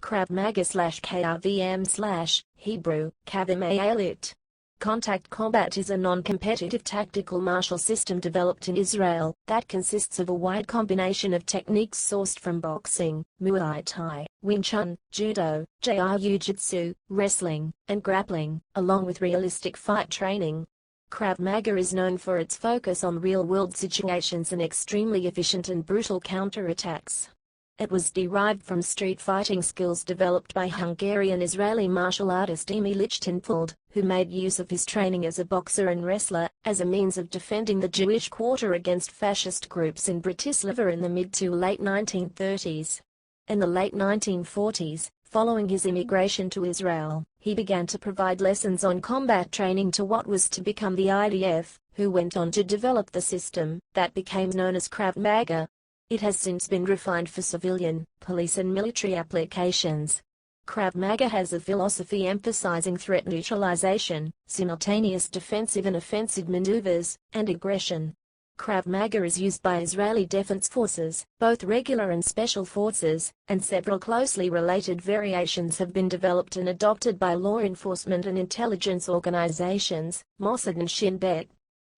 Krav Maga /KRVM Hebrew, Kavim Alit. Contact combat is a non-competitive tactical martial system developed in Israel that consists of a wide combination of techniques sourced from boxing, Muay Thai, Chun, Judo, jiu-jitsu, wrestling, and grappling, along with realistic fight training. Krav Maga is known for its focus on real-world situations and extremely efficient and brutal counterattacks. It was derived from street fighting skills developed by Hungarian-Israeli martial artist Imi Lichtenfeld, who made use of his training as a boxer and wrestler as a means of defending the Jewish quarter against fascist groups in Bratislava in the mid to late 1930s. In the late 1940s, following his immigration to Israel, he began to provide lessons on combat training to what was to become the IDF, who went on to develop the system that became known as Krav Maga. It has since been refined for civilian, police and military applications. Krav Maga has a philosophy emphasizing threat neutralization, simultaneous defensive and offensive maneuvers, and aggression. Krav Maga is used by Israeli defense forces, both regular and special forces, and several closely related variations have been developed and adopted by law enforcement and intelligence organizations, Mossad and Shin Bet.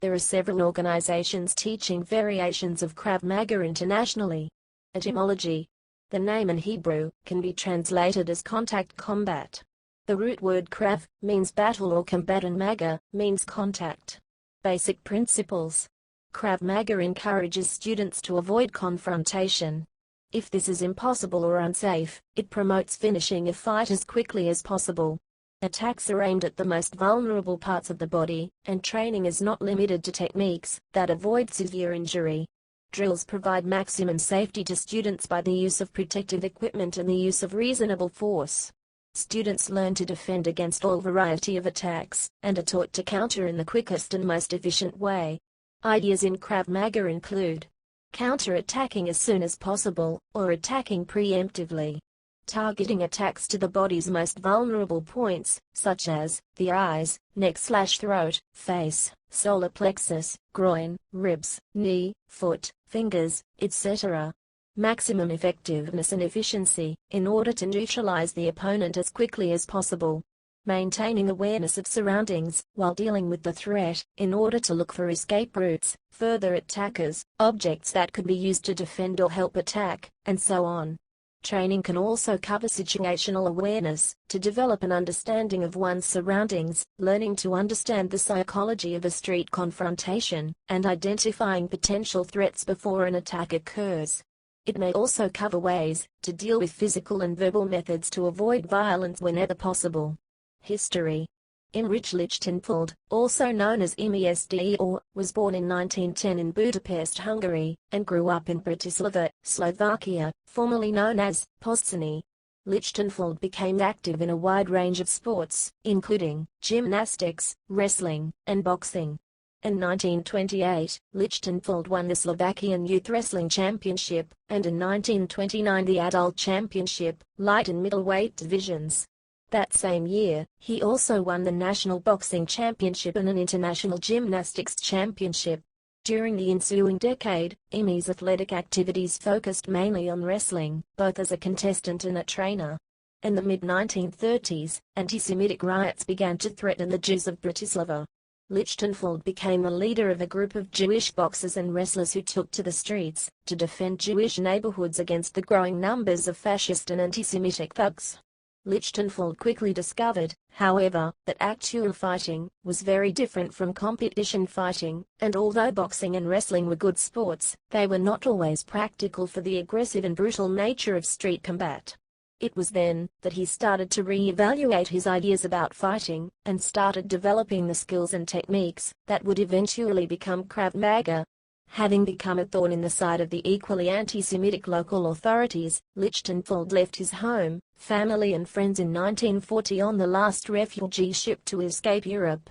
There are several organizations teaching variations of Krav Maga internationally. Etymology. The name in Hebrew can be translated as contact combat. The root word Krav means battle or combat and Maga means contact. Basic principles. Krav Maga encourages students to avoid confrontation. If this is impossible or unsafe, it promotes finishing a fight as quickly as possible. Attacks are aimed at the most vulnerable parts of the body, and training is not limited to techniques that avoid severe injury. Drills provide maximum safety to students by the use of protective equipment and the use of reasonable force. Students learn to defend against all variety of attacks, and are taught to counter in the quickest and most efficient way. Ideas in Krav Maga include counter-attacking as soon as possible, or attacking preemptively. Targeting attacks to the body's most vulnerable points, such as the eyes, neck/throat, face, solar plexus, groin, ribs, knee, foot, fingers, etc. Maximum effectiveness and efficiency, in order to neutralize the opponent as quickly as possible. Maintaining awareness of surroundings while dealing with the threat, in order to look for escape routes, further attackers, objects that could be used to defend or help attack, and so on. Training can also cover situational awareness, to develop an understanding of one's surroundings, learning to understand the psychology of a street confrontation, and identifying potential threats before an attack occurs. It may also cover ways to deal with physical and verbal methods to avoid violence whenever possible. History. Imi Lichtenfeld, also known as Imi Lichtenfeld, was born in 1910 in Budapest, Hungary, and grew up in Bratislava, Slovakia, formerly known as Pozsony. Lichtenfeld became active in a wide range of sports, including gymnastics, wrestling, and boxing. In 1928, Lichtenfeld won the Slovakian Youth Wrestling Championship, and in 1929 the Adult Championship, light and middleweight divisions. That same year, he also won the National Boxing Championship and an International Gymnastics Championship. During the ensuing decade, Imi's athletic activities focused mainly on wrestling, both as a contestant and a trainer. In the mid-1930s, anti-Semitic riots began to threaten the Jews of Bratislava. Lichtenfeld became the leader of a group of Jewish boxers and wrestlers who took to the streets to defend Jewish neighborhoods against the growing numbers of fascist and anti-Semitic thugs. Lichtenfeld quickly discovered, however, that actual fighting was very different from competition fighting, and although boxing and wrestling were good sports, they were not always practical for the aggressive and brutal nature of street combat. It was then that he started to re-evaluate his ideas about fighting, and started developing the skills and techniques that would eventually become Krav Maga. Having become a thorn in the side of the equally anti-Semitic local authorities, Lichtenfeld left his home, family and friends in 1940 on the last refugee ship to escape Europe.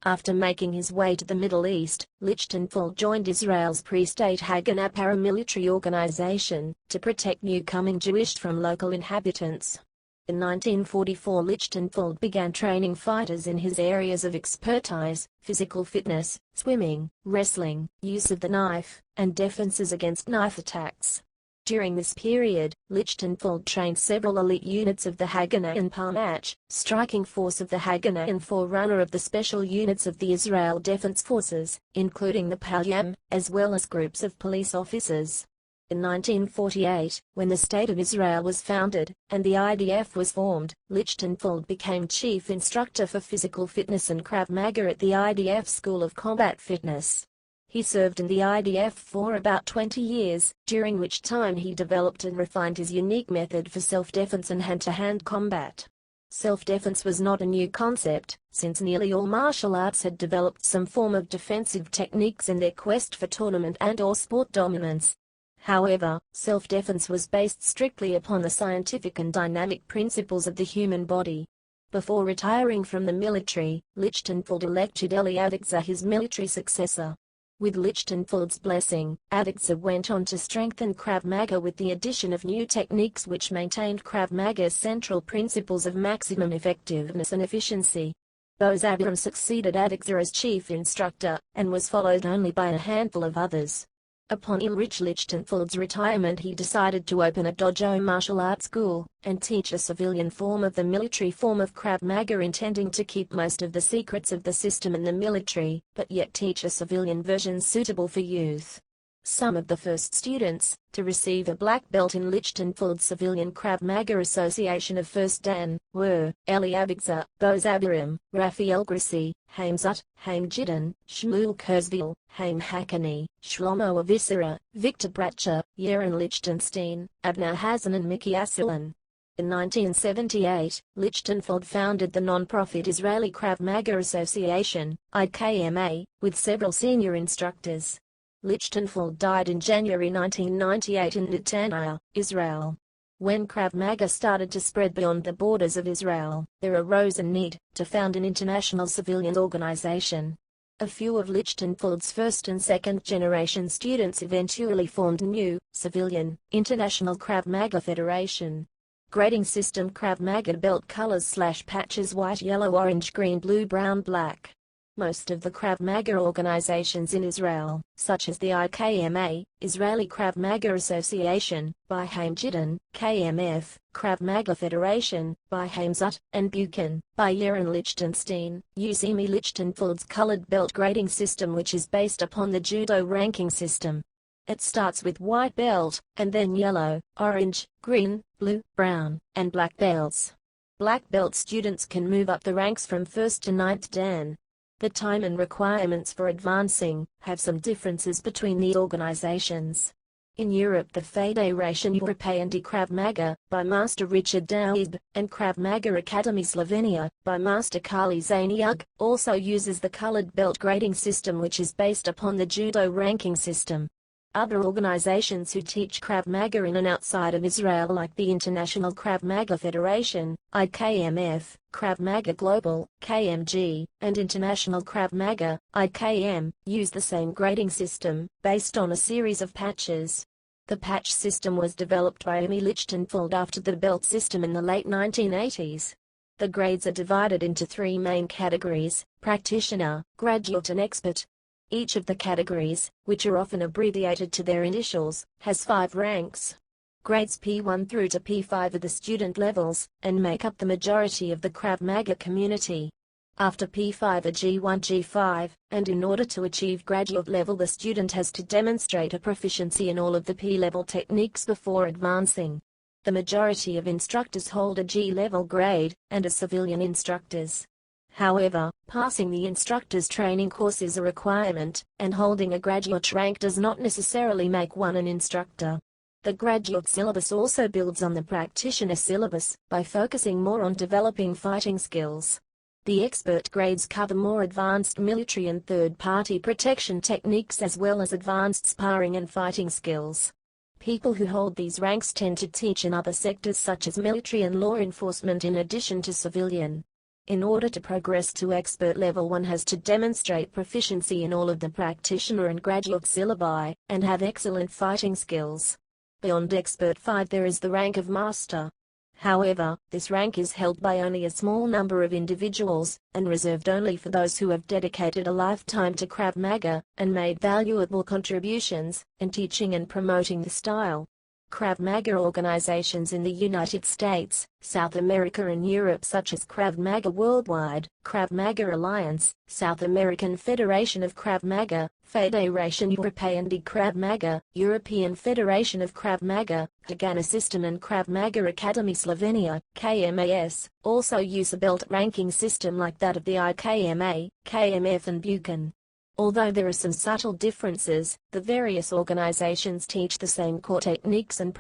After making his way to the Middle East, Lichtenfeld joined Israel's pre-state Haganah paramilitary organization to protect new-coming Jewish from local inhabitants. In 1944 Lichtenfeld began training fighters in his areas of expertise, physical fitness, swimming, wrestling, use of the knife, and defenses against knife attacks. During this period, Lichtenfeld trained several elite units of the Haganah and Palmach, striking force of the Haganah and forerunner of the special units of the Israel Defense Forces, including the Palyam, as well as groups of police officers. In 1948, when the State of Israel was founded, and the IDF was formed, Lichtenfeld became chief instructor for physical fitness and Krav Maga at the IDF School of Combat Fitness. He served in the IDF for about 20 years, during which time he developed and refined his unique method for self-defense and hand-to-hand combat. Self-defense was not a new concept, since nearly all martial arts had developed some form of defensive techniques in their quest for tournament and/or sport dominance. However, self-defense was based strictly upon the scientific and dynamic principles of the human body. Before retiring from the military, Lichtenfeld elected Eli Avigdor his military successor. With Lichtenfeld's blessing, Avigdor went on to strengthen Krav Maga with the addition of new techniques which maintained Krav Maga's central principles of maximum effectiveness and efficiency. Boaz Abraham succeeded Avigdor as chief instructor, and was followed only by a handful of others. Upon Ulrich Lichtenfeld's retirement, he decided to open a dojo martial arts school, and teach a civilian form of the military form of Krav Maga, intending to keep most of the secrets of the system in the military, but yet teach a civilian version suitable for youth. Some of the first students to receive a black belt in Lichtenfeld's Civilian Krav Maga Association of First Dan were Eli Avigdor, Boaz Abraham, Raphael Grassi, Haim Zut, Haim Jidon, Shmuel Kurzweil, Haim Hakani, Shlomo Avisera, Victor Bratcher, Yaron Lichtenstein, Abner Hazan and Mickey Asilan. In 1978, Lichtenfeld founded the non-profit Israeli Krav Maga Association, IKMA, with several senior instructors. Lichtenfeld died in January 1998 in Netanya, Israel. When Krav Maga started to spread beyond the borders of Israel, there arose a need to found an international civilian organization. A few of Lichtenfeld's first and second generation students eventually formed a new, civilian, International Krav Maga Federation. Grading system: Krav Maga belt colors / patches: white, yellow, orange, green, blue, brown, black. Most of the Krav Maga organizations in Israel, such as the IKMA, Israeli Krav Maga Association, by Haim Jidon, KMF, Krav Maga Federation, by Haim Zut, and Buchan, by Yaron Lichtenstein, use Imi Lichtenfeld's colored belt grading system, which is based upon the Judo ranking system. It starts with white belt, and then yellow, orange, green, blue, brown, and black belts. Black belt students can move up the ranks from 1st to 9th Dan. The time and requirements for advancing have some differences between the organizations. In Europe, the Federation European de Krav Maga, by Master Richard Daub, and Krav Maga Academy Slovenia, by Master Kali Zaniug, also uses the colored belt grading system, which is based upon the Judo ranking system. Other organizations who teach Krav Maga in and outside of Israel, like the International Krav Maga Federation, IKMF, Krav Maga Global, KMG, and International Krav Maga, IKM, use the same grading system, based on a series of patches. The patch system was developed by Imi Lichtenfeld after the belt system in the late 1980s. The grades are divided into 3 main categories: practitioner, graduate and expert. Each of the categories, which are often abbreviated to their initials, has 5 ranks. Grades P1 through to P5 are the student levels, and make up the majority of the Krav Maga community. After P5 are G1 G5, and in order to achieve graduate level, the student has to demonstrate a proficiency in all of the P-level techniques before advancing. The majority of instructors hold a G-level grade, and are civilian instructors. However, passing the instructor's training course is a requirement, and holding a graduate rank does not necessarily make one an instructor. The graduate syllabus also builds on the practitioner syllabus, by focusing more on developing fighting skills. The expert grades cover more advanced military and third-party protection techniques, as well as advanced sparring and fighting skills. People who hold these ranks tend to teach in other sectors such as military and law enforcement in addition to civilian. In order to progress to expert level, one has to demonstrate proficiency in all of the practitioner and graduate syllabi, and have excellent fighting skills. Beyond expert 5 there is the rank of master. However, this rank is held by only a small number of individuals, and reserved only for those who have dedicated a lifetime to Krav Maga, and made valuable contributions in teaching and promoting the style. Krav Maga organizations in the United States, South America and Europe such as Krav Maga Worldwide, Krav Maga Alliance, South American Federation of Krav Maga, Fédération Européenne de Krav Maga, European Federation of Krav Maga, Haganah System and Krav Maga Academy Slovenia, KMAS, also use a belt ranking system like that of the IKMA, KMF and Buchan. Although there are some subtle differences, the various organizations teach the same core techniques and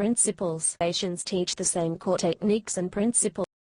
principles.